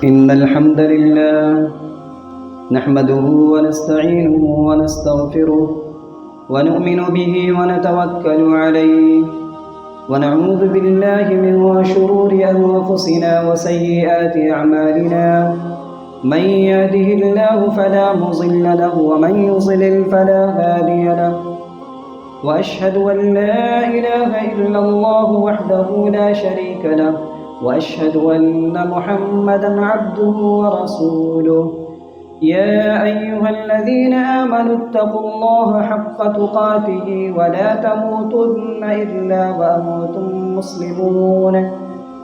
إن الحمد لله نحمده ونستعينه ونستغفره ونؤمن به ونتوكل عليه ونعوذ بالله من شرور أنفسنا وسيئات أعمالنا من يهده الله فلا مضل له ومن يضلل فلا هادي له وأشهد أن لا إله إلا الله وحده لا شريك له وأشهد أن محمدًا عبده ورسوله يا أيها الذين آمنوا اتقوا الله حق تقاته ولا تموتن إلا وأنتم مسلمون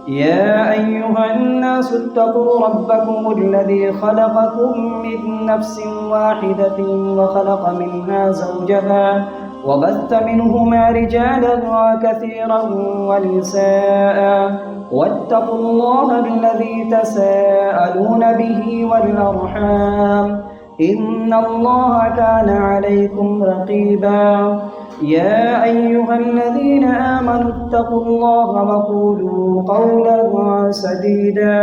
يا أيها الناس اتقوا ربكم الذي خلقكم من نفس واحدة وخلق منها زوجها وبث منهما رجالا كثيرا ونساء واتقوا الله الذي تساءلون به والأرحام إن الله كان عليكم رقيبا يا أيها الذين آمنوا اتقوا الله وقولوا قولا سديدا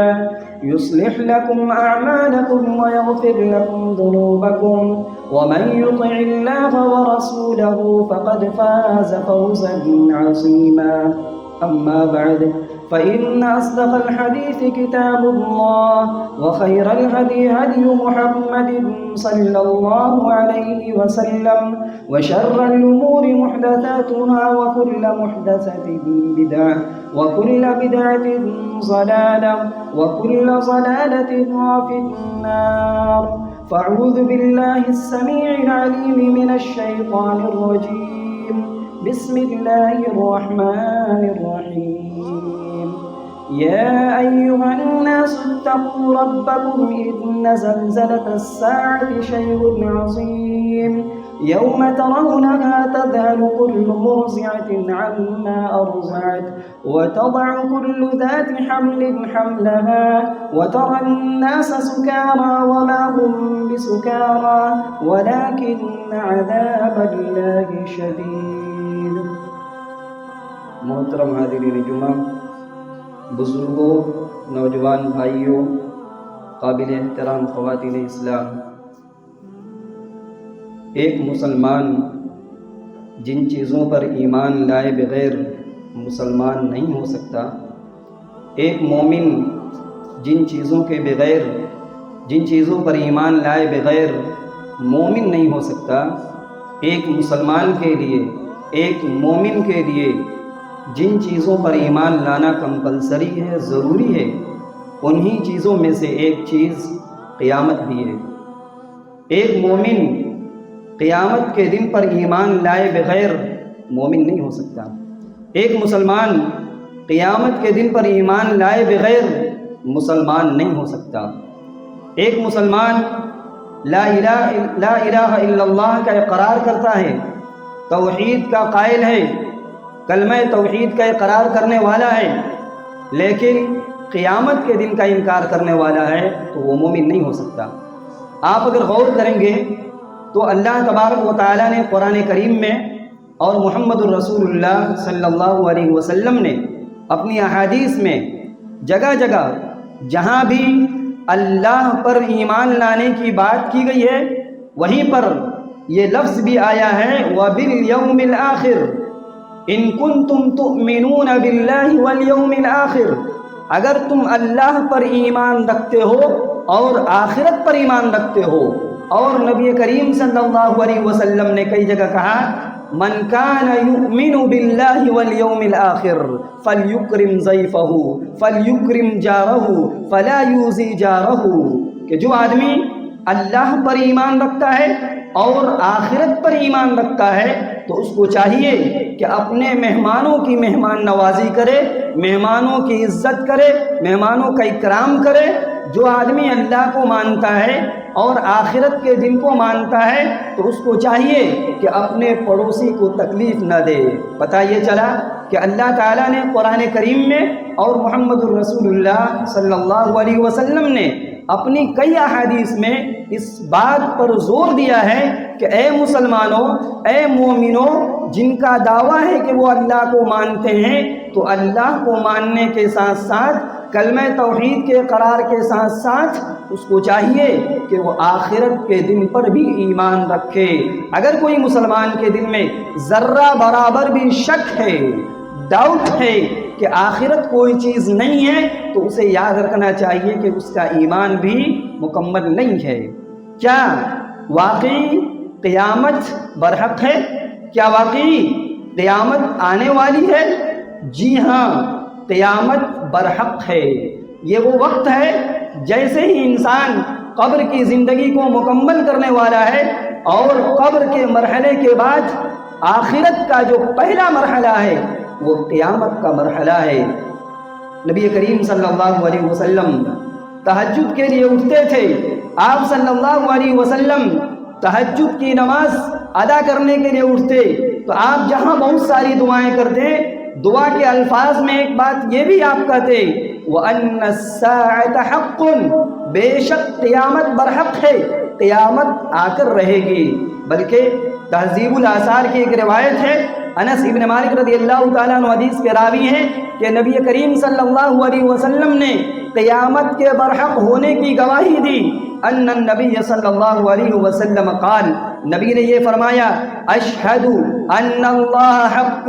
يصلح لكم أعمالكم ويغفر لكم ذنوبكم ومن يطع الله ورسوله فقد فاز فوزا عظيما أما بعد فإن أصدق الحديث كتاب الله وخير الهدي هدي محمد صلى الله عليه وسلم وشر الأمور محدثاتها وكل محدثة بدعة وكل بدعة ضلالة وكل ضلالة في النار فأعوذ بالله السميع العليم من الشيطان الرجيم بسم الله الرحمن الرحيم يا أيها الناس اتقوا ربكم إن زلزلة الساعة شيء عظيم يوم ترونها تذهل كل مرضعة عما أرضعت وتضع كل ذات حمل حملها وترى الناس سكارى وما هم بسكارى ولكن عذاب الله شديد. محترم حاضرین جمعہ، بزرگوں، نوجوان بھائیوں، قابل احترام خواتین اسلام، ایک مسلمان جن چیزوں پر ایمان لائے بغیر مسلمان نہیں ہو سکتا، ایک مومن جن چیزوں پر ایمان لائے بغیر مومن نہیں ہو سکتا، ایک مسلمان کے لیے، ایک مومن کے لیے جن چیزوں پر ایمان لانا کمپلسری ہے، ضروری ہے، انہی چیزوں میں سے ایک چیز قیامت بھی ہے۔ ایک مومن قیامت کے دن پر ایمان لائے بغیر مومن نہیں ہو سکتا، ایک مسلمان قیامت کے دن پر ایمان لائے بغیر مسلمان نہیں ہو سکتا۔ ایک مسلمان لا الہ الا اللہ کا اقرار کرتا ہے، توحید کا قائل ہے، کلمہ توحید کا اقرار کرنے والا ہے، لیکن قیامت کے دن کا انکار کرنے والا ہے تو وہ مومن نہیں ہو سکتا۔ آپ اگر غور کریں گے تو اللہ تبارک و تعالیٰ نے قرآن کریم میں اور محمد الرسول اللہ صلی اللہ علیہ وسلم نے اپنی احادیث میں جگہ جگہ جہاں بھی اللہ پر ایمان لانے کی بات کی گئی ہے وہیں پر یہ لفظ بھی آیا ہے وَبِالْيَوْمِ الْآخِرِ إِن كُنتُمْ تُؤْمِنُونَ بِاللَّهِ وَالْيَوْمِ الْآخِرِ، اگر تم اللہ پر ایمان رکھتے ہو اور آخرت پر ایمان رکھتے ہو۔ اور نبی کریم صلی اللہ علیہ وسلم نے کئی جگہ کہا من کان یؤمن باللہ والیوم الآخر فلیکرم ضیفہ فلیکرم جارہ فلا یؤذی جارہ، کہ جو آدمی اللہ پر ایمان رکھتا ہے اور آخرت پر ایمان رکھتا ہے تو اس کو چاہیے کہ اپنے مہمانوں کی مہمان نوازی کرے، مہمانوں کی عزت کرے، مہمانوں کا اکرام کرے۔ جو آدمی اللہ کو مانتا ہے اور آخرت کے دن کو مانتا ہے تو اس کو چاہیے کہ اپنے پڑوسی کو تکلیف نہ دے۔ پتہ یہ چلا کہ اللہ تعالیٰ نے قرآن کریم میں اور محمد الرسول اللہ صلی اللہ علیہ وسلم نے اپنی کئی احادیث میں اس بات پر زور دیا ہے کہ اے مسلمانوں، اے مومنوں، جن کا دعویٰ ہے کہ وہ اللہ کو مانتے ہیں تو اللہ کو ماننے کے ساتھ ساتھ کلمہ توحید کے اقرار کے ساتھ ساتھ اس کو چاہیے کہ وہ آخرت کے دن پر بھی ایمان رکھے۔ اگر کوئی مسلمان کے دل میں ذرہ برابر بھی شک ہے، ڈاؤٹ ہے کہ آخرت کوئی چیز نہیں ہے، تو اسے یاد رکھنا چاہیے کہ اس کا ایمان بھی مکمل نہیں ہے۔ کیا واقعی قیامت برحق ہے؟ کیا واقعی قیامت آنے والی ہے؟ جی ہاں، قیامت برحق ہے۔ یہ وہ وقت ہے جیسے ہی انسان قبر کی زندگی کو مکمل کرنے والا ہے، اور قبر کے مرحلے کے بعد آخرت کا جو پہلا مرحلہ ہے وہ قیامت کا مرحلہ ہے۔ نبی کریم صلی اللہ علیہ وسلم تہجد کے لیے اٹھتے تھے۔ آپ صلی اللہ علیہ وسلم تہجد کی نماز ادا کرنے کے لیے اٹھتے تو آپ جہاں بہت ساری دعائیں کرتے، دعا کے الفاظ میں ایک بات یہ بھی آپ کہتے وَأَنَّ السَّاعَةَ حَقٌّ، بے شک قیامت برحق ہے، قیامت آ کر رہے گی۔ بلکہ تہذیب الآثار کی ایک روایت ہے، انس ابن مالک رضی اللہ تعالیٰ عنہ حدیث کے راوی ہیں کہ نبی کریم صلی اللہ علیہ وسلم نے قیامت کے برحق ہونے کی گواہی دی۔ ان النبی صلی اللہ علیہ وسلم قال، نبی نے یہ فرمایا، اشہد ان اللہ حق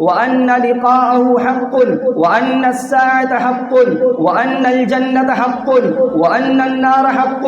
وان لقاءہ حق وان الساعة حق وان الجنت حق وان النار حق۔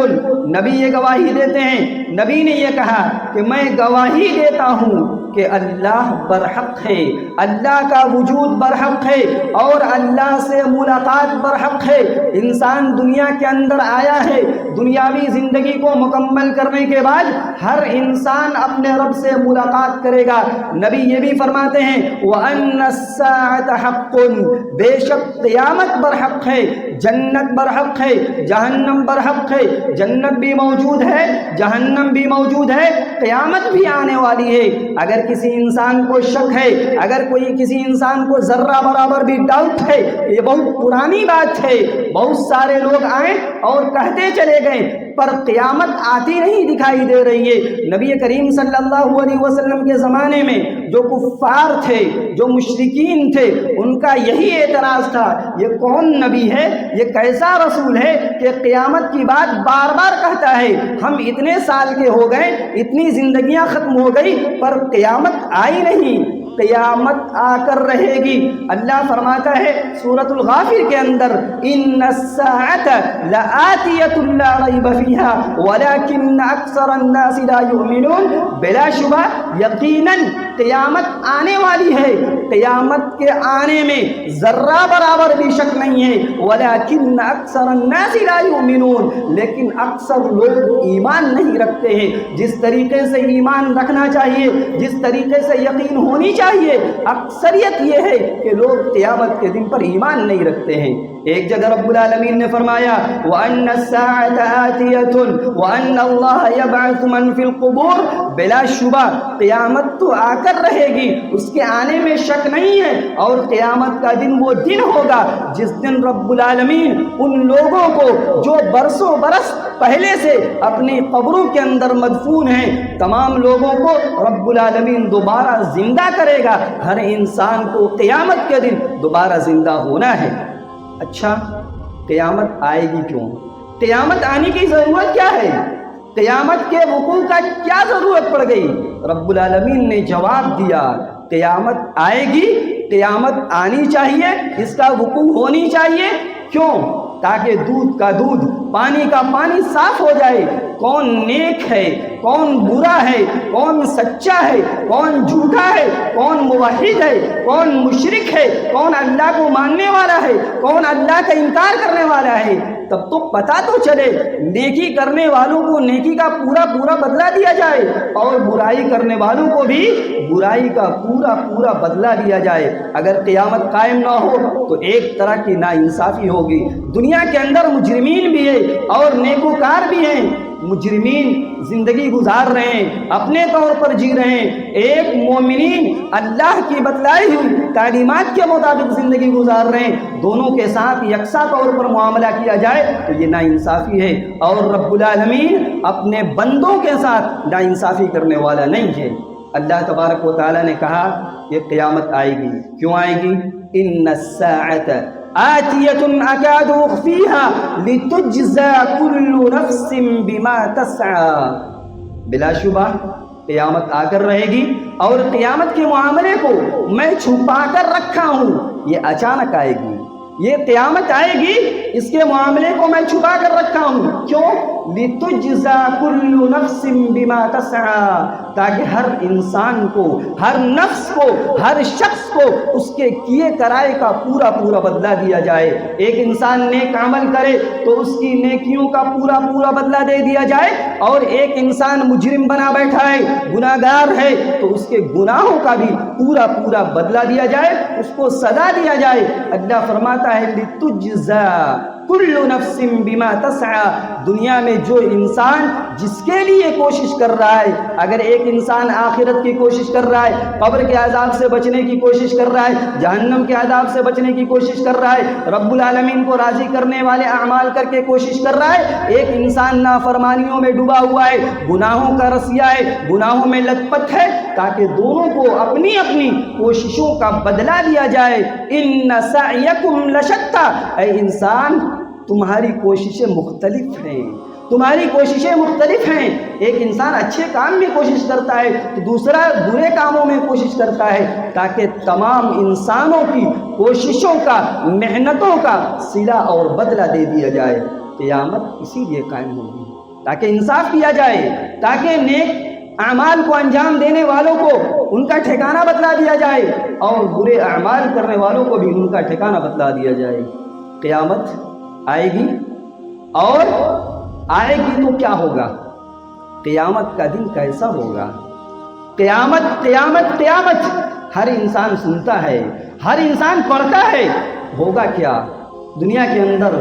نبی یہ گواہی دیتے ہیں، نبی نے یہ کہا کہ میں گواہی دیتا ہوں کہ اللہ برحق ہے، اللہ کا وجود برحق ہے، اور اللہ سے ملاقات برحق ہے۔ انسان دنیا کے اندر آیا ہے، دنیاوی زندگی کو مکمل کرنے کے بعد ہر انسان اپنے رب سے ملاقات کرے گا۔ نبی یہ بھی فرماتے ہیں وَأَنَّ السَّاعَةَ حَقٌّ، بے شک قیامت برحق ہے، جنت برحق ہے، جہنم برحق ہے۔ جنت بھی موجود ہے، جہنم بھی موجود ہے، قیامت بھی آنے والی ہے۔ اگر کسی انسان کو شک ہے، اگر کسی انسان کو ذرہ برابر بھی ڈاؤٹ ہے، یہ بہت پرانی بات ہے، بہت سارے لوگ آئے اور کہتے چلے گئے پر قیامت آتی نہیں دکھائی دے رہی ہے۔ نبی کریم صلی اللہ علیہ وسلم کے زمانے میں جو کفار تھے، جو مشرکین تھے، ان کا یہی اعتراض تھا، یہ کون نبی ہے، یہ کیسا رسول ہے کہ قیامت کی بات بار بار کہتا ہے؟ ہم اتنے سال کے ہو گئے، اتنی زندگیاں ختم ہو گئی پر قیامت آئی نہیں۔ قیامت آ کر رہے گی۔ اللہ فرماتا ہے سورۃ الغافر کے اندر ان الساعة لآتیۃ لا ریب فیہا ولکن اکثر الناس لا یؤمنون، بلا شبہ یقیناً قیامت آنے والی ہے، قیامت کے آنے میں ذرہ برابر بھی شک نہیں ہے، ولکن اکثر الناس لا یؤمنون، لیکن اکثر لوگ ایمان نہیں رکھتے ہیں۔ جس طریقے سے ایمان رکھنا چاہیے، جس طریقے سے یقین ہونی چاہیے، اکثریت یہ ہے کہ لوگ قیامت کے دن پر ایمان نہیں رکھتے ہیں۔ ایک جگہ رب العالمین نے فرمایا وَأَنَّ السَّاعَةَ آتِيَةٌ وَأَنَّ اللَّهَ يَبْعَثُ مَن فِي الْقُبُورِ، بلا شبہ قیامت تو آ کر رہے گی، اس کے آنے میں شک نہیں ہے، اور قیامت کا دن وہ دن ہوگا جس دن رب العالمین ان لوگوں کو جو برسوں برس پہلے سے اپنی قبروں کے اندر مدفون ہیں، تمام لوگوں کو رب العالمین دوبارہ زندہ کرے گا۔ ہر انسان کو قیامت کے دن دوبارہ زندہ ہونا ہے۔ اچھا، قیامت آئے گی کیوں؟ قیامت آنے کی ضرورت کیا ہے؟ قیامت کے وقوع کا کیا ضرورت پڑ گئی؟ رب العالمین نے جواب دیا، قیامت آئے گی، قیامت آنی چاہیے، اس کا وقوع ہونی چاہیے۔ کیوں؟ تاکہ دودھ کا دودھ، پانی کا پانی صاف ہو جائے، کون نیک ہے، کون برا ہے، کون سچا ہے، کون جھوٹا ہے، کون موحد ہے، کون مشرک ہے، کون اللہ کو ماننے والا ہے، کون اللہ کا انکار کرنے والا ہے، تب تو پتہ تو چلے۔ نیکی کرنے والوں کو نیکی کا پورا پورا بدلہ دیا جائے، اور برائی کرنے والوں کو بھی برائی کا پورا پورا بدلہ دیا جائے۔ اگر قیامت قائم نہ ہو تو ایک طرح کی ناانصافی ہوگی۔ دنیا کے اندر مجرمین بھی ہیں اور نیکوکار بھی ہیں۔ مجرمین زندگی گزار رہے ہیں، اپنے طور پر جی رہے ہیں، ایک مومنین اللہ کی بتلائی ہوئی تعلیمات کے مطابق زندگی گزار رہے ہیں، دونوں کے ساتھ یکساں طور پر معاملہ کیا جائے تو یہ ناانصافی ہے، اور رب العالمین اپنے بندوں کے ساتھ ناانصافی کرنے والا نہیں ہے۔ اللہ تبارک و تعالیٰ نے کہا کہ قیامت آئے گی، کیوں آئے گی؟ ان الساعة آتیۃ اکاد اخفیہا لتجزا کل نفس بما تسعی، بلا شبہ قیامت آ کر رہے گی اور قیامت کے معاملے کو میں چھپا کر رکھا ہوں، یہ اچانک آئے گی، یہ قیامت آئے گی، اس کے معاملے کو میں چھپا کر رکھا ہوں، کیوں؟ لِتُجْزَا كُلُّ نَفْسٍ بِمَا تَسْعَى، تاکہ ہر انسان کو، ہر نفس کو، ہر شخص کو اس کے کیے کرائے کا پورا پورا بدلہ دیا جائے۔ ایک انسان نیک عمل کرے تو اس کی نیکیوں کا پورا پورا بدلہ دے دیا جائے، اور ایک انسان مجرم بنا بیٹھا ہے، گناہ گار ہے، تو اس کے گناہوں کا بھی پورا پورا بدلہ دیا جائے، اس کو سزا دیا جائے۔ اللہ فرماتا ہے لِتُجْزَا کل نفس بما تسعى، دنیا میں جو انسان جس کے لیے کوشش کر رہا ہے، اگر ایک انسان آخرت کی کوشش کر رہا ہے، قبر کے عذاب سے بچنے کی کوشش کر رہا ہے، جہنم کے عذاب سے بچنے کی کوشش کر رہا ہے، رب العالمین کو راضی کرنے والے اعمال کر کے کوشش کر رہا ہے، ایک انسان نافرمانیوں میں ڈوبا ہوا ہے، گناہوں کا رسیا ہے، گناہوں میں لت پت ہے، تاکہ دونوں کو اپنی اپنی کوششوں کا بدلہ دیا جائے۔ ان سعیکم لشتی، اے انسان تمہاری کوششیں مختلف ہیں، تمہاری کوششیں مختلف ہیں۔ ایک انسان اچھے کام میں کوشش کرتا ہے تو دوسرا برے کاموں میں کوشش کرتا ہے، تاکہ تمام انسانوں کی کوششوں کا، محنتوں کا صلہ اور بدلہ دے دیا جائے۔ قیامت اسی لیے قائم ہوگی تاکہ انصاف کیا جائے، تاکہ نیک اعمال کو انجام دینے والوں کو ان کا ٹھکانہ بتلا دیا جائے، اور برے اعمال کرنے والوں کو بھی ان کا ٹھکانہ بتلا دیا جائے۔ قیامت آئے گی، اور آئے گی تو کیا ہوگا؟ قیامت کا دن کیسا ہوگا؟ قیامت قیامت قیامت ہر انسان سنتا ہے، ہر انسان پڑھتا ہے، ہوگا کیا؟ دنیا کے اندر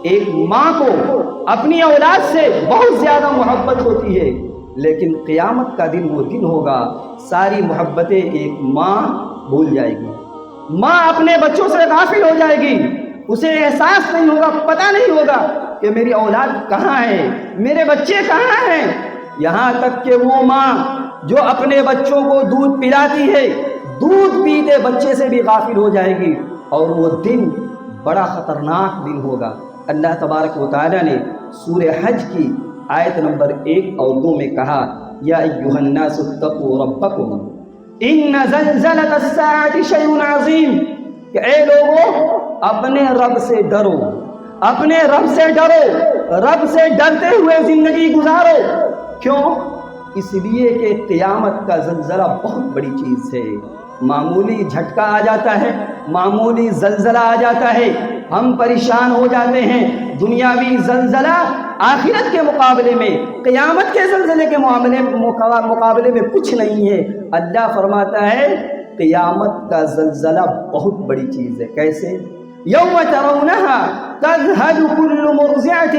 ایک ماں کو اپنی اولاد سے بہت زیادہ محبت ہوتی ہے، لیکن قیامت کا دن وہ دن ہوگا ساری محبتیں ایک ماں بھول جائے گی، ماں اپنے بچوں سے غافل ہو جائے گی، اسے احساس نہیں ہوگا، پتہ نہیں ہوگا کہ میری اولاد کہاں ہے، میرے بچے کہاں ہیں۔ یہاں تک کہ وہ ماں جو اپنے بچوں کو دودھ پلاتی ہے، دودھ پیتے بچے سے بھی غافل ہو جائے گی، اور وہ دن بڑا خطرناک دن ہوگا۔ اللہ تبارک و تعالیٰ نے سورہ حج کی آیت نمبر 1 اور 2 میں کہا، یا ایھا الناس اتقوا ربکم ان زلزلۃ الساعۃ شیء عظیم، کہ اے لوگو اپنے رب سے ڈرو، اپنے رب سے ڈرو، رب سے ڈرتے ہوئے زندگی گزارو۔ کیوں؟ اس لیے کہ قیامت کا زلزلہ بہت بڑی چیز ہے۔ معمولی جھٹکا آ جاتا ہے، معمولی زلزلہ آ جاتا ہے، ہم پریشان ہو جاتے ہیں۔ دنیاوی زلزلہ آخرت کے مقابلے میں، قیامت کے زلزلے کے مقابلے میں کچھ نہیں ہے۔ اللہ فرماتا ہے قیامت کا زلزلہ بہت بڑی چیز ہے۔ کیسے؟ یوم ترونہا تذہل کل مرضعۃ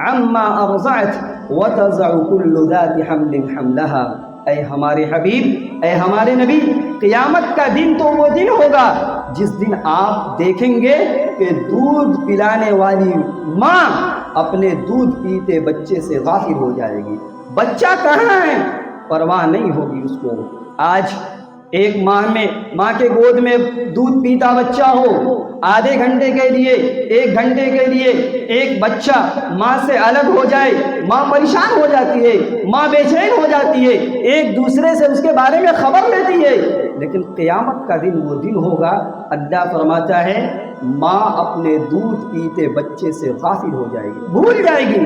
عما ارضعت وتضع کل ذات حمل حملہا۔ اے ہمارے حبیب، اے ہمارے نبی، قیامت کا دن تو وہ دن ہوگا جس دن آپ دیکھیں گے کہ دودھ پلانے والی ماں اپنے دودھ پیتے بچے سے غافل ہو جائے گی۔ بچہ کہاں ہے؟ پرواہ نہیں ہوگی اس کو۔ آج ایک ماں کے گود میں دودھ پیتا بچہ ہو، آدھے گھنٹے کے لیے، 1 گھنٹے کے لیے ایک بچہ ماں سے الگ ہو جائے، ماں پریشان ہو جاتی ہے، ماں بے چین ہو جاتی ہے، ایک دوسرے سے اس کے بارے میں خبر لیتی ہے۔ لیکن قیامت کا دن وہ دن ہوگا، اللہ فرماتا ہے ماں اپنے دودھ پیتے بچے سے غافل ہو جائے گی، بھول جائے گی۔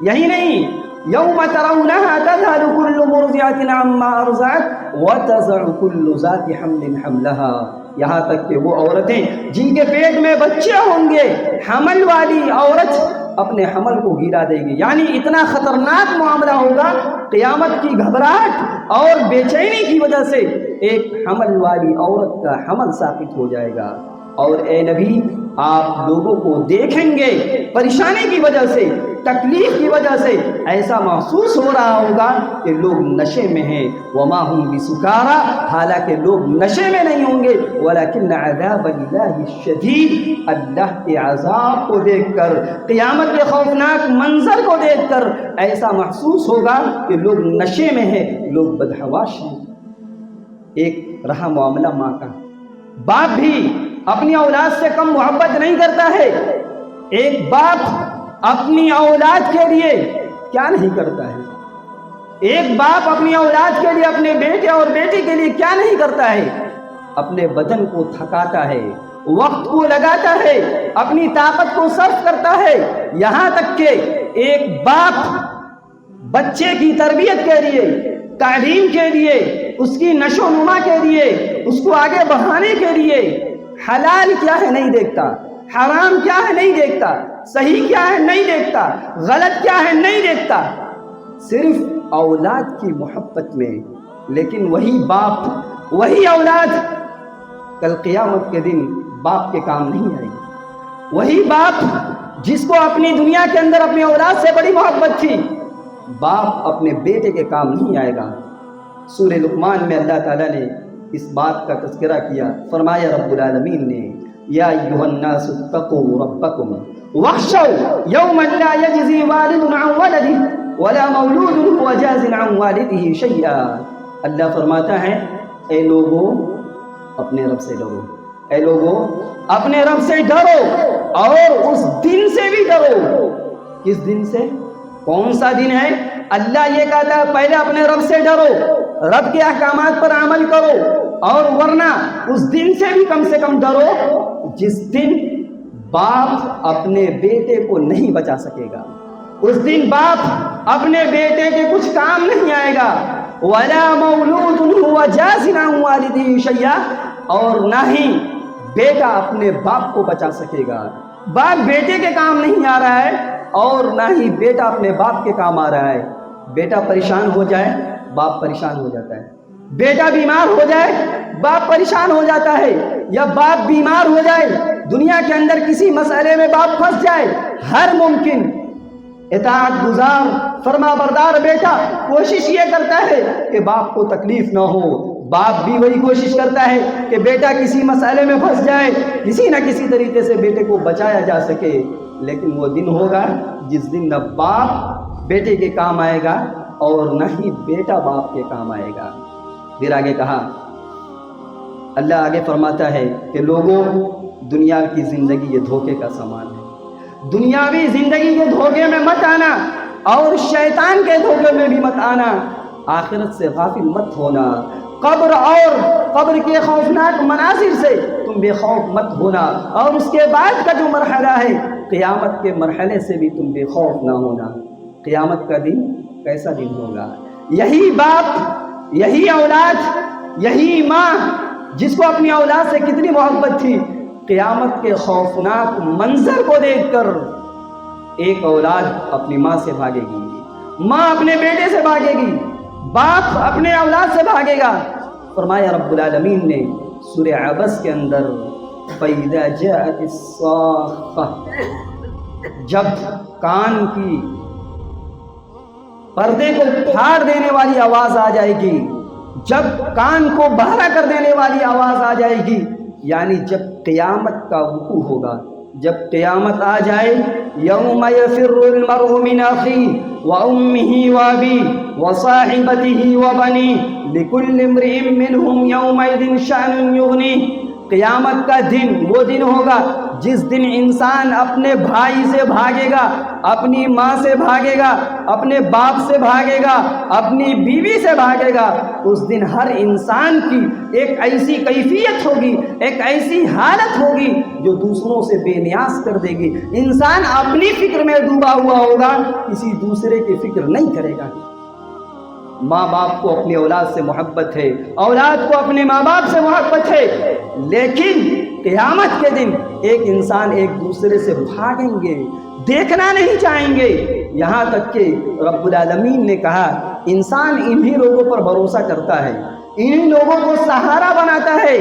یہی نہیں، یوم ترونہا تذہل کل مرضعۃ عما ارضعت وتضع کل ذات حمل حملہا، یہاں تک کہ وہ عورتیں جن کے پیٹ میں بچے ہوں گے، حمل والی عورت اپنے حمل کو گرا دے گی۔ یعنی اتنا خطرناک معاملہ ہوگا، قیامت کی گھبراہٹ اور بے چینی کی وجہ سے ایک حمل والی عورت کا حمل ساقط ہو جائے گا۔ اور اے نبی، آپ لوگوں کو دیکھیں گے پریشانی کی وجہ سے، تکلیف کی وجہ سے ایسا محسوس ہو رہا ہوگا کہ لوگ نشے میں ہیں، وما ہم بسکارا، حالانکہ لوگ نشے میں نہیں ہوں گے، ولکن عذاب اللہ شدید، اللہ کے عذاب کو دیکھ کر، قیامت کے خوفناک منظر کو دیکھ کر ایسا محسوس ہوگا کہ لوگ نشے میں ہیں، لوگ بدحواش ہیں۔ ایک رہا معاملہ ماں کا، باپ بھی اپنی اولاد سے کم محبت نہیں کرتا ہے؟ ایک باپ اپنی اولاد کے لیے کیا نہیں کرتا ہے؟ ایک باپ اپنی اولاد کے لیے، اپنے بیٹے اور بیٹی کے لیے کیا نہیں کرتا ہے؟ اپنے بدن کو تھکاتا ہے، وقت کو لگاتا ہے، اپنی طاقت کو صرف کرتا ہے، یہاں تک کہ ایک باپ بچے کی تربیت کے لیے، تعلیم کے لیے، اس کی نشو و نما کے لیے، اس کو آگے بڑھانے کے لیے حلال کیا ہے نہیں دیکھتا، حرام کیا ہے نہیں دیکھتا، صحیح کیا ہے نہیں دیکھتا، غلط کیا ہے نہیں دیکھتا، صرف اولاد کی محبت میں۔ لیکن وہی باپ، وہی اولاد کل قیامت کے دن باپ کے کام نہیں آئے گی۔ وہی باپ جس کو اپنی دنیا کے اندر اپنی اولاد سے بڑی محبت تھی، باپ اپنے بیٹے کے کام نہیں آئے گا۔ سورہ لقمان میں اللہ تعالیٰ نے اس بات کا تذکرہ کیا، فرمایا رب العالمین نے، یا ایھا الناس اتقوا ربکم واخشوا یوما لا یجزی والد عن ولدہ ولا مولود هو جاز عن والدہ شیئا۔ اللہ فرماتا ہے، اے لوگوں اپنے رب سے ڈرو، اے لوگوں اپنے رب سے ڈرو، اور اس دن سے بھی ڈرو۔ کس دن سے؟ کون سا دن ہے؟ اللہ یہ کہتا ہے پہلے اپنے رب سے ڈرو، رب کے احکامات پر عمل کرو، اور ورنہ اس دن سے بھی کم سے کم ڈرو جس دن باپ اپنے بیٹے کو نہیں بچا سکے گا، اس دن باپ اپنے بیٹے کے کچھ کام نہیں آئے گا۔ وَلَا مَوْلُودٌ هُوَ جَازٍ عَنْ وَالِدِهِ شَيْئًا، اور نہ ہی بیٹا اپنے باپ کو بچا سکے گا۔ باپ بیٹے کے کام نہیں آ رہا ہے، اور نہ ہی بیٹا اپنے باپ کے کام آ رہا ہے۔ بیٹا پریشان ہو جائے، باپ پریشان ہو جاتا ہے۔ بیٹا بیمار ہو جائے، باپ پریشان ہو جاتا ہے، یا باپ بیمار ہو جائے، دنیا کے اندر کسی مسئلے میں باپ پھنس جائے، ہر ممکن اطاعت گزار فرما بردار بیٹا کوشش یہ کرتا ہے کہ باپ کو تکلیف نہ ہو۔ باپ بھی وہی کوشش کرتا ہے کہ بیٹا کسی مسئلے میں پھنس جائے، کسی نہ کسی طریقے سے بیٹے کو بچایا جا سکے۔ لیکن وہ دن ہوگا جس دن نہ باپ بیٹے کے کام آئے گا، اور نہ ہی بیٹا باپ کے کام آئے گا۔ پھر آگے کہا، اللہ آگے فرماتا ہے کہ لوگوں، دنیا کی زندگی یہ دھوکے کا سامان ہے، دنیاوی زندگی کے دھوکے میں مت آنا، اور شیطان کے دھوکے میں بھی مت آنا، آخرت سے غافل مت ہونا، قبر اور قبر کے خوفناک مناظر سے تم بے خوف مت ہونا، اور اس کے بعد کا جو مرحلہ ہے قیامت کے مرحلے سے بھی تم بے خوف نہ ہونا۔ قیامت کا دن کیسا دن ہوگا؟ یہی باپ، یہی اولاد، یہی ماں جس کو اپنی اولاد سے کتنی محبت تھی، قیامت کے خوفناک منظر کو دیکھ کر ایک اولاد اپنی ماں سے بھاگے گی، ماں اپنے بیٹے سے بھاگے گی، باپ اپنے اولاد سے بھاگے گا۔ فرمایا رب العالمین نے سورہ عبس کے اندر، فَإِذَا جَاءَتِ الصَّاخَّةُ، جب کان کی پردے کو پھاڑ دینے والی آواز آ جائے گی، جب کان کو بہرا کر دینے والی آواز آ جائے گی، یعنی جب قیامت کا وقوع ہوگا، جب قیامت آ جائے، یوم یفر المرء من اخیہ وامہ وابیہ وصاحبتہ وبنیہ لکل امرئ منہم یومئذ شأن یغنیہ۔ قیامت کا دن وہ دن ہوگا جس دن انسان اپنے بھائی سے بھاگے گا، اپنی ماں سے بھاگے گا، اپنے باپ سے بھاگے گا، اپنی بیوی سے بھاگے گا۔ اس دن ہر انسان کی ایک ایسی کیفیت ہوگی، ایک ایسی حالت ہوگی جو دوسروں سے بے نیاز کر دے گی۔ انسان اپنی فکر میں ڈوبا ہوا ہوگا، کسی دوسرے کی فکر نہیں کرے گا۔ ماں باپ کو اپنی اولاد سے محبت ہے، اولاد کو اپنے ماں باپ سے محبت ہے، لیکن قیامت کے دن ایک انسان ایک دوسرے سے بھاگیں گے، دیکھنا نہیں چاہیں گے۔ یہاں تک کہ رب العالمین نے کہا انسان انہی لوگوں پر بھروسہ کرتا ہے، انہی لوگوں کو سہارا بناتا ہے۔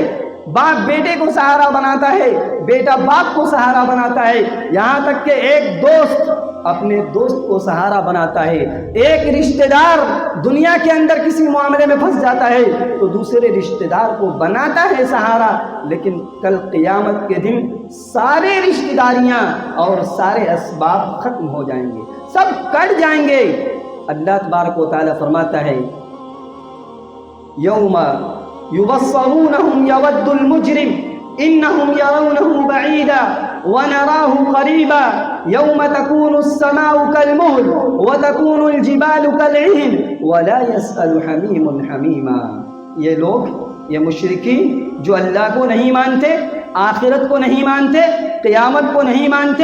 باپ بیٹے کو سہارا بناتا ہے، بیٹا باپ کو سہارا بناتا ہے، یہاں تک کہ ایک دوست اپنے دوست کو سہارا بناتا ہے۔ ایک رشتہ دار دنیا کے اندر کسی معاملے میں پھنس جاتا ہے تو دوسرے رشتہ دار کو بناتا ہے سہارا، لیکن کل قیامت کے دن سارے رشتہ داریاں اور سارے اسباب ختم ہو جائیں گے، سب کٹ جائیں گے۔ اللہ تبارک و تعالیٰ فرماتا ہے، یوم یبصرونہم یود المجرم إنهم يرونه بعيدا ونراه قريبا يوم تكون السماء كالمهل وتكون الجبال كالعهن ولا يسأل حميم حميما. یہ لوگ، یہ مشرکین جو اللہ کو نہیں مانتے، آخرت کو نہیں مانتے، قیامت کو نہیں مانتے،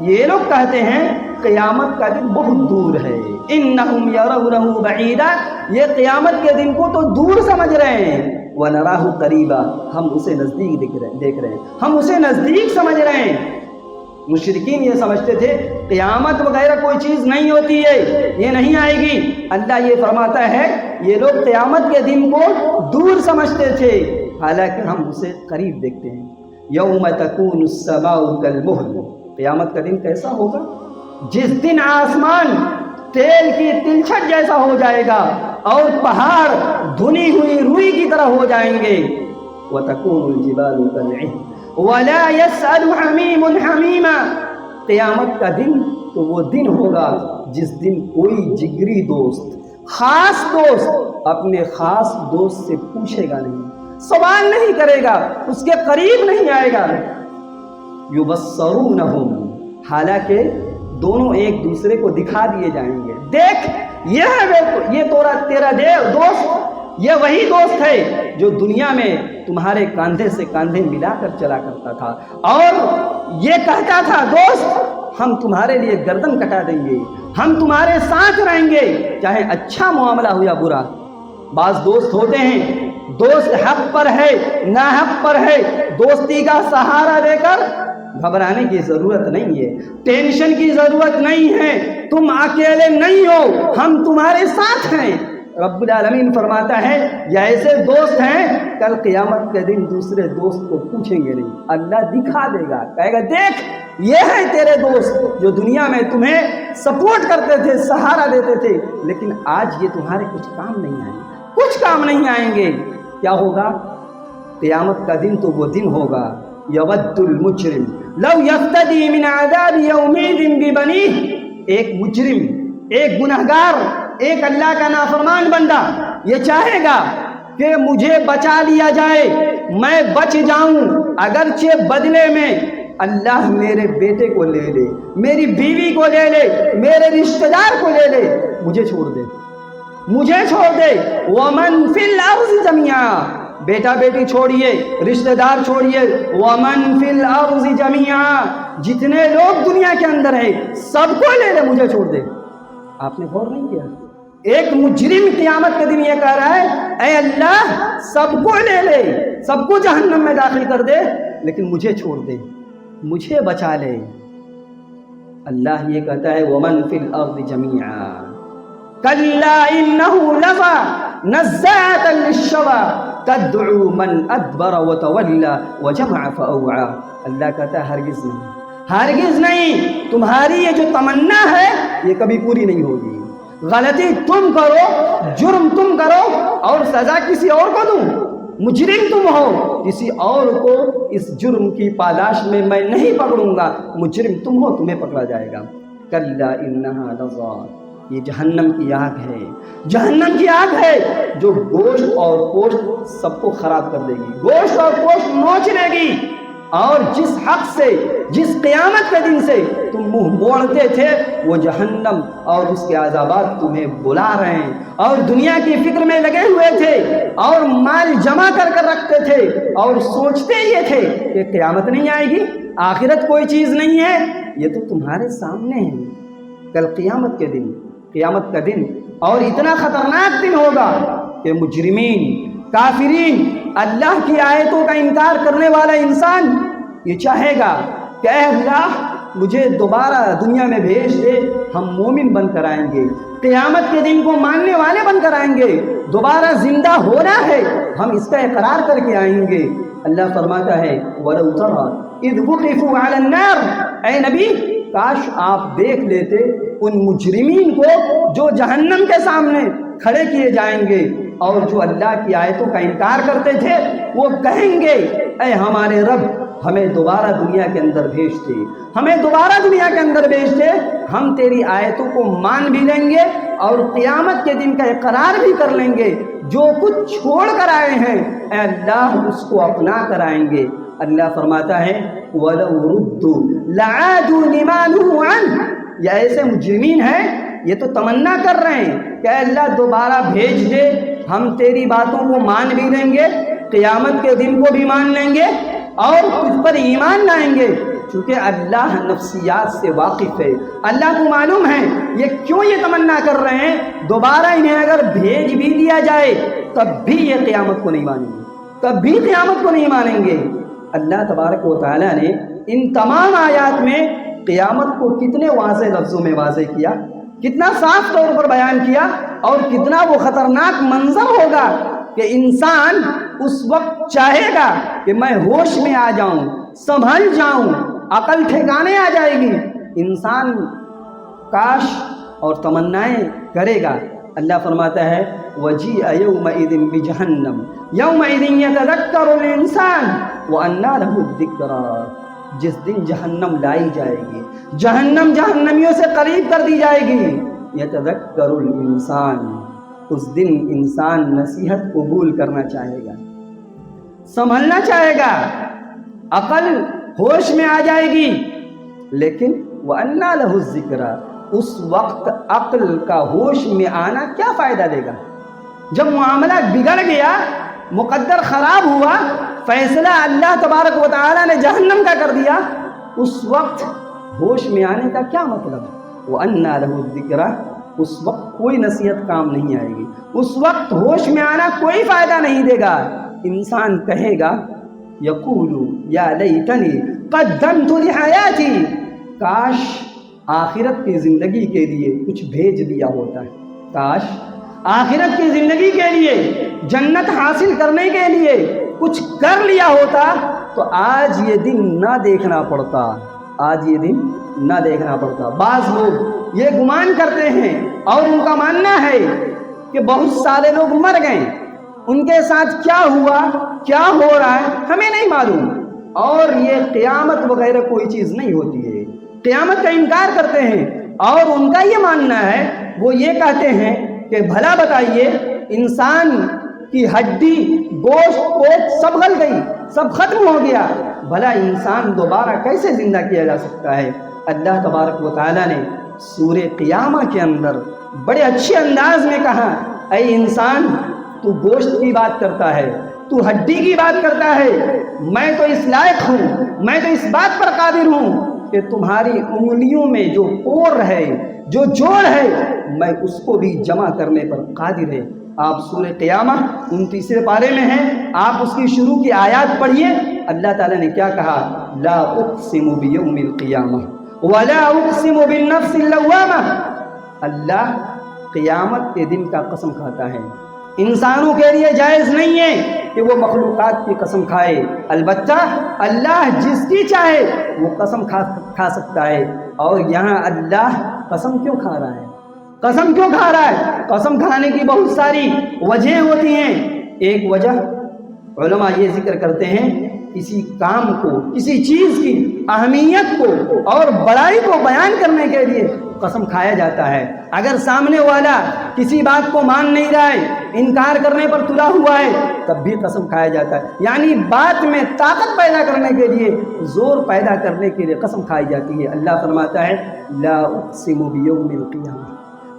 یہ لوگ کہتے ہیں قیامت کا دن بہت دور ہے. انہم یرونہ بعیدا، یہ قیامت کے دن کو تو دور سمجھ رہے ہیں. وَنَرَاهُ قَرِيبًا، ہم اسے نزدیک دیکھ رہے ہیں، ہم اسے نزدیک سمجھ رہے ہیں. مشرکین یہ سمجھتے تھے قیامت وغیرہ کوئی چیز نہیں ہوتی ہے، یہ نہیں آئے گی. اللہ یہ فرماتا ہے یہ لوگ قیامت کے دن کو دور سمجھتے تھے، حالانکہ ہم اسے قریب دیکھتے ہیں. یوم تکون السماء کالمہل، قیامت کا دن کیسا ہوگا؟ جس دن آسمان تیل کی تلچھٹ جیسا ہو جائے گا اور پہاڑ دھنی ہوئی روئی کی طرح ہو جائیں گے. وَتَكُونُ الْجِبَالُ كَالْعِهْنِ وَلَا يَسْأَلُ حَمِيمٌ حَمِيمًا، قیامت کا دن تو وہ دن ہوگا جس دن کوئی جگری دوست، خاص دوست اپنے خاص دوست سے پوچھے گا نہیں، سوال نہیں کرے گا، اس کے قریب نہیں آئے گا. يُبَصَّرُونَهُمْ، حالانکہ دونوں ایک دوسرے کو دکھا دیے جائیں گے. دیکھ یہ ہے یہ تیرا دوست، یہ وہی دوست ہے جو دنیا میں تمہارے کاندھے سے کاندھے ملا کر چلا کرتا تھا اور یہ کہتا تھا دوست ہم تمہارے لیے گردن کٹا دیں گے، ہم تمہارے ساتھ رہیں گے چاہے اچھا معاملہ ہو یا برا. بعض دوست ہوتے ہیں، دوست حق پر ہے ناحق پر ہے، دوستی کا سہارا دے کر گھبرانے کی ضرورت نہیں ہے، ٹینشن کی ضرورت نہیں ہے، تم اکیلے نہیں ہو، ہم تمہارے ساتھ ہیں. رب العالمین فرماتا ہے یہ ایسے دوست ہیں کل قیامت کے دن دوسرے دوست کو پوچھیں گے نہیں، اللہ دکھا دے گا، کہے گا دیکھ یہ ہے تیرے دوست جو دنیا میں تمہیں سپورٹ کرتے تھے، سہارا دیتے تھے، لیکن آج یہ تمہارے کچھ کام نہیں آئیں گے، کچھ کام نہیں آئیں گے. کیا ہوگا؟ قیامت کا دن تو وہ دن ہوگا یود المجرم لو یفتدی من عذاب یومئذ ببنیہ، ایک مجرم، ایک گنہگار، ایک اللہ کا نافرمان بندہ یہ چاہے گا کہ مجھے بچا لیا جائے، میں بچ جاؤں، اگرچہ بدلے میں اللہ میرے بیٹے کو لے لے، میری بیوی کو لے لے، میرے رشتہ دار کو لے لے، مجھے چھوڑ دے، مجھے چھوڑ دے. وَمَن فِي الْأَرْضِ جَمِيعًا، بیٹا بیٹی چھوڑیے، رشتہ دار چھوڑیے، وَمَن فِي الْأَرْضِ جَمِيعًا، جتنے لوگ دنیا کے اندر ہیں سب کو لے لے، مجھے چھوڑ دے. آپ نے غور نہیں کیا؟ ایک مجرم قیامت کے دن یہ کہہ رہا ہے اے اللہ سب کو لے لے، سب کو جہنم میں داخل کر دے، لیکن مجھے چھوڑ دے، مجھے بچا لے. اللہ یہ کہتا ہے وَمَن فِي الْأَرْضِ جَمِيعًا كَلَّا إِنَّهُ لَظَىٰ نَزَّاعَةً لِلشَّوَىٰ تَدْعُو مَنْ أَدْبَرَ وَتَوَلَّىٰ وَجَمَعَ فَأَوْعَىٰ. اللہ کہتا ہے ہرگز نہیں، ہرگز نہیں، تمہاری یہ جو تمنا ہے یہ کبھی پوری نہیں ہوگی. غلطی تم کرو، جرم تم کرو اور سزا کسی اور کو دوں، مجرم تم ہو، کسی اور کو اس جرم کی پاداش میں میں نہیں پکڑوں گا، مجرم تم ہو، تمہیں پکڑا جائے گا. کلا انہا لظیٰ، یہ جہنم کی آگ ہے، جہنم کی آگ ہے جو گوشت اور پوشت سب کو خراب کر دے گی، گوشت اور پوشت نوچ لے گی. اور جس حق سے، جس قیامت کے دن سے تم منہ موڑتے تھے وہ جہنم اور اس کے عذابات تمہیں بلا رہے ہیں، اور دنیا کی فکر میں لگے ہوئے تھے اور مال جمع کر کر رکھتے تھے اور سوچتے یہ تھے کہ قیامت نہیں آئے گی، آخرت کوئی چیز نہیں ہے. یہ تو تمہارے سامنے ہے کل قیامت کے دن، قیامت کا دن اور اتنا خطرناک دن ہوگا کہ مجرمین، کافرین، اللہ کی آیتوں کا انکار کرنے والا انسان یہ چاہے گا کہ اے اللہ مجھے دوبارہ دنیا میں بھیج دے، ہم مومن بن کر آئیں گے، قیامت کے دن کو ماننے والے بن کر آئیں گے، دوبارہ زندہ ہونا ہے، ہم اس کا اقرار کر کے آئیں گے. اللہ فرماتا ہے وَلَوْ تَرَىٰ إِذْ وُقِفُوا عَلَى النَّارِ، اے نبی کاش آپ دیکھ لیتے ان مجرمین کو جو جہنم کے سامنے کھڑے کیے جائیں گے اور جو اللہ کی آیتوں کا انکار کرتے تھے وہ کہیں گے اے ہمارے رب ہمیں دوبارہ دنیا کے اندر بھیج دے، ہمیں دوبارہ دنیا کے اندر بھیج دے، ہم تیری آیتوں کو مان بھی لیں گے اور قیامت کے دن کا اقرار بھی کر لیں گے، جو کچھ چھوڑ کر آئے ہیں اے اللہ اس کو اپنا کر آئیں گے. اللہ فرماتا ہے وَلَوْ رُدُّوا لَعَادُوا لِمَا نُهُوا عَنْهُ، یہ ایسے مجرمین ہیں، یہ تو تمنا کر رہے ہیں کہ اللہ دوبارہ بھیج دے، ہم تیری باتوں کو مان بھی لیں گے، قیامت کے دن کو بھی مان لیں گے اور تجھ پر ایمان لائیں گے، چونکہ اللہ نفسیات سے واقف ہے، اللہ کو معلوم ہے یہ کیوں یہ تمنا کر رہے ہیں، دوبارہ انہیں اگر بھیج بھی دیا جائے تب بھی یہ قیامت کو نہیں مانیں گے، تب بھی قیامت کو نہیں مانیں گے۔ اللہ تبارک و تعالیٰ نے ان تمام آیات میں قیامت کو کتنے واضح لفظوں میں واضح کیا، کتنا صاف طور پر بیان کیا، اور کتنا وہ خطرناک منظر ہوگا کہ انسان اس وقت چاہے گا کہ میں ہوش میں آ جاؤں، سنبھل جاؤں، عقل ٹھکانے آ جائے گی، انسان کاش اور تمنائیں کرے گا۔ اللہ فرماتا ہے وَجِيءَ يَوْمَئِذٍ بِجَهَنَّمَ يَوْمَئِذٍ يَتَذَكَّرُ الْإِنسَانُ وَأَنَّىٰ لَهُ الذِّكْرَىٰ، جس دن جہنم لائی جائے گی، جہنم جہنمیوں سے قریب کر دی جائے گی، يَتَذَكَّرُ الْإِنسَانُ، اس دن انسان نصیحت قبول کرنا چاہے گا، سنبھلنا چاہے گا، عقل ہوش میں آ جائے گی، لیکن وَأَنَّىٰ لَهُ الذِّكْرَىٰ، اس وقت عقل کا ہوش میں آنا کیا فائدہ دے گا؟ جب معاملہ بگڑ گیا، مقدر خراب ہوا، فیصلہ اللہ تبارک و تعالیٰ نے جہنم کا کر دیا، اس وقت ہوش میں آنے کا کیا مطلب ہے؟ وَأَنَّىٰ لَهُ الذِّكْرَىٰ، اس وقت کوئی نصیحت کام نہیں آئے گی، اس وقت ہوش میں آنا کوئی فائدہ نہیں دے گا، انسان کہے گا یقول یا لیتنی قدمت لحیاتی، کاش آخرت کی زندگی کے لیے کچھ بھیج دیا ہوتا ہے، کاش آخرت کی زندگی کے لیے، جنت حاصل کرنے کے لیے کچھ کر لیا ہوتا تو آج یہ دن نہ دیکھنا پڑتا، آج یہ دن نہ دیکھنا پڑتا۔ بعض لوگ یہ گمان کرتے ہیں اور ان کا ماننا ہے کہ بہت سارے لوگ مر گئے، ان کے ساتھ کیا ہوا، کیا ہو رہا ہے ہمیں نہیں معلوم، اور یہ قیامت وغیرہ کوئی چیز نہیں ہوتی ہے، قیامت کا انکار کرتے ہیں، اور ان کا یہ ماننا ہے، وہ یہ کہتے ہیں کہ بھلا بتائیے انسان کی ہڈی گوشت پوست سب گل گئی، سب ختم ہو گیا، بھلا انسان دوبارہ کیسے زندہ کیا جا سکتا ہے؟ اللہ تبارک و تعالیٰ نے سورہ قیامہ کے اندر بڑے اچھے انداز میں کہا اے انسان، تو گوشت کی بات کرتا ہے، تو ہڈی کی بات کرتا ہے، میں تو اس لائق ہوں، میں تو اس بات پر قادر ہوں کہ تمہاری انگلیوں میں جو پور ہے، جو جوڑ ہے، میں اس کو بھی جمع کرنے پر قادر ہے۔ آپ سورہ قیامہ 29 پارے میں ہیں، آپ اس کی شروع کی آیات پڑھیے، اللہ تعالیٰ نے کیا کہا؟ لا اقسم بیوم القیامہ ولا اقسم بالنفس اللوامہ، اللہ قیامت کے دن کا قسم کھاتا ہے۔ انسانوں کے لیے جائز نہیں ہے کہ وہ مخلوقات کی قسم کھائے، البتہ اللہ جس کی چاہے وہ قسم کھا سکتا ہے، اور یہاں اللہ قسم کیوں کھا رہا ہے؟ قسم کیوں کھا رہا ہے؟ قسم کھانے کی بہت ساری وجہیں ہوتی ہیں۔ ایک وجہ علماء یہ ذکر کرتے ہیں، کسی کام کو، کسی چیز کی اہمیت کو اور بڑائی کو بیان کرنے کے لیے قسم کھایا جاتا ہے۔ اگر سامنے والا کسی بات کو مان نہیں رہا ہے، انکار کرنے پر تلا ہوا ہے، تب بھی قسم کھایا جاتا ہے، یعنی بات میں طاقت پیدا کرنے کے لیے، زور پیدا کرنے کے لیے قسم کھائی جاتی ہے۔ اللہ فرماتا ہے لا اقسم بیوم القیامہ،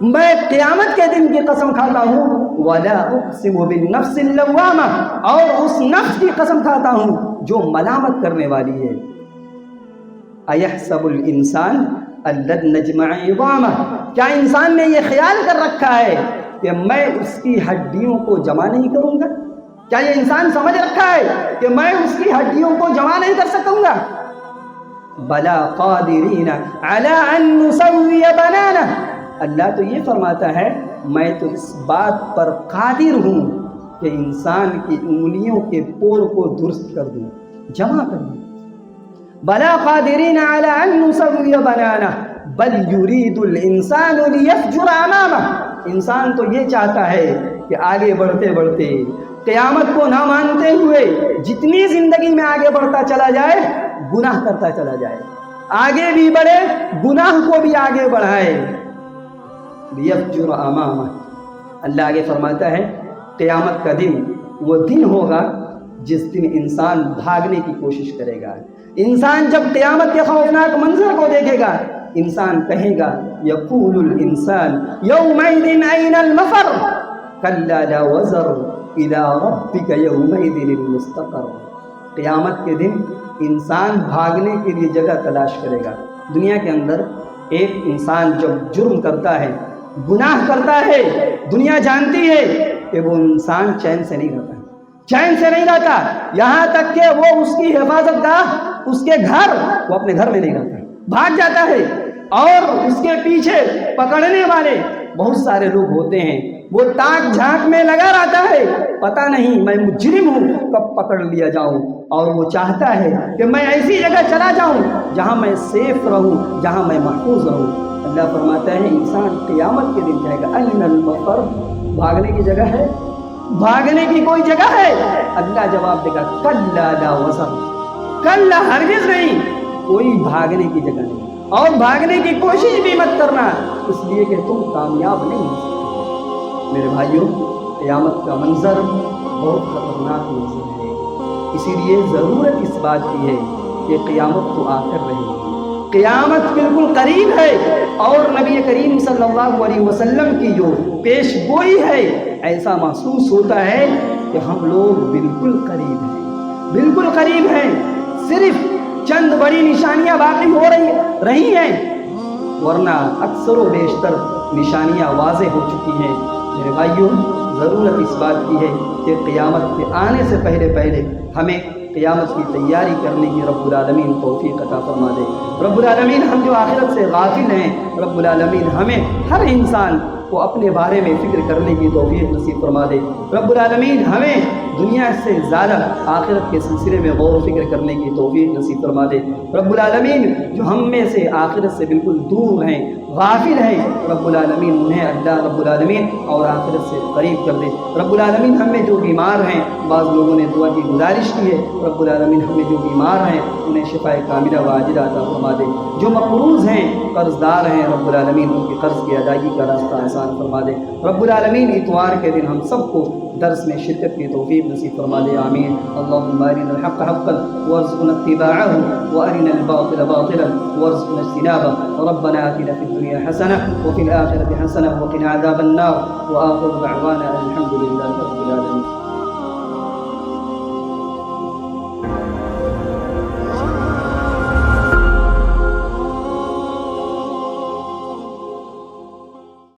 میں قیامت کے دن کی قسم کھاتا ہوں، ولا اقسم بالنفس اللوامہ، اور اس نفس کی قسم کھاتا ہوں جو ملامت کرنے والی ہے۔ ایحسب الانسان ان لن نجمع عظامہ، کیا انسان نے یہ خیال کر رکھا ہے کہ میں اس کی ہڈیوں کو جمع نہیں کروں گا؟ کیا یہ انسان سمجھ رکھا ہے کہ میں اس کی ہڈیوں کو جمع نہیں کر سکوں گا؟ بلا قادرین علی ان نسوی بنانہ، اللہ تو یہ فرماتا ہے میں تو اس بات پر قادر ہوں کہ انسان کی انگلیوں کے پور کو درست کر دوں، جمع کر دوں۔ بلا قادرین علی ان نسوی بنانہ بل یرید الانسان لیفجر امامہ، انسان تو یہ چاہتا ہے کہ آگے بڑھتے بڑھتے، قیامت کو نہ مانتے ہوئے جتنی زندگی میں آگے بڑھتا چلا جائے، گناہ کرتا چلا جائے، آگے بھی بڑھے، گناہ کو بھی آگے بڑھائے۔ لیفجر امامہ، اللہ آگے فرماتا ہے قیامت کا دن وہ دن ہوگا جس دن انسان بھاگنے کی کوشش کرے گا. انسان جب قیامت کے خوفناک منظر کو دیکھے گا انسان کہے گا یقول الانسان یومئذ این المفر کلا لا وزر الی ربک یومئذ المستقر. قیامت کے دن انسان بھاگنے کے لیے جگہ تلاش کرے گا. دنیا کے اندر ایک انسان جب جرم کرتا ہے گناہ کرتا ہے دنیا جانتی ہے کہ وہ انسان چین سے نہیں رہتا یہاں تک کہ وہ اس کی حفاظت گاہ اس کے گھر وہ اپنے گھر میں نہیں رہتا بھاگ جاتا ہے. اور اس کے پیچھے پکڑنے والے بہت سارے لوگ ہوتے ہیں وہ تاک جھانک میں لگا رہتا ہے پتہ نہیں میں مجرم ہوں کب پکڑ لیا جاؤں. اور وہ چاہتا ہے کہ میں ایسی جگہ چلا جاؤں جہاں میں سیف رہوں جہاں میں محفوظ رہوں. اللہ فرماتا ہے انسان قیامت کے دن کہے گا این المفر بھاگنے کی جگہ ہے بھاگنے کی کوئی جگہ ہے. اللہ جواب دے گا کلا لا وزر کلا ہرگز نہیں کوئی بھاگنے کی جگہ نہیں اور بھاگنے کی کوشش بھی مت کرنا اس لیے کہ تم کامیاب نہیں ہو سکتے. میرے بھائیوں قیامت کا منظر بہت خطرناک منظر ہے. اسی لیے ضرورت اس بات کی ہے کہ قیامت تو آ کر رہی ہے قیامت بالکل قریب ہے اور نبی کریم صلی اللہ علیہ وسلم کی جو پیش گوئی ہے ایسا محسوس ہوتا ہے کہ ہم لوگ بالکل قریب ہیں. صرف چند بڑی نشانیاں باقی ہو رہی ہیں ورنہ اکثر و بیشتر نشانیاں واضح ہو چکی ہیں. میرے بھائیوں ضرورت اس بات کی ہے کہ قیامت کے آنے سے پہلے ہمیں قیامت کی تیاری کرنے کی رب العالمین توفیق عطا فرما دے. رب العالمین ہم جو آخرت سے غافل ہیں رب العالمین ہمیں ہر انسان کو اپنے بارے میں فکر کرنے کی توفیق نصیب فرما دے. رب العالمین ہمیں دنیا سے زیادہ آخرت کے سلسلے میں غور و فکر کرنے کی توفیق نصیب فرما دے. رب العالمین جو ہم میں سے آخرت سے بالکل دور ہیں غافل ہیں رب العالمین انہیں اللہ رب العالمین اور آخرت سے قریب کر دے. رب العالمین ہم میں جو بیمار ہیں بعض لوگوں نے دعا کی گزارش کی ہے رب العالمین ہمیں جو بیمار ہیں انہیں شفاء کاملہ و عاجلہ عطا فرما دے. جو مقروض ہیں قرض دار ہیں رب العالمین ان کے قرض کی ادائیگی کا راستہ آسان فرما دے. رب العالمین اتوار کے دن ہم سب کو درس میں شرکت کی توفیق نصیب فرما دے. آمین. اللهم ارنا الحق حقا وارزقنا اتباعه وارنا الباطل باطلا وارزقنا اجتنابه. ربنا آتنا في الدنيا حسنة وفي الآخرة حسنة وقنا عذاب النار. وآخر دعوانا الحمد لله رب العالمين.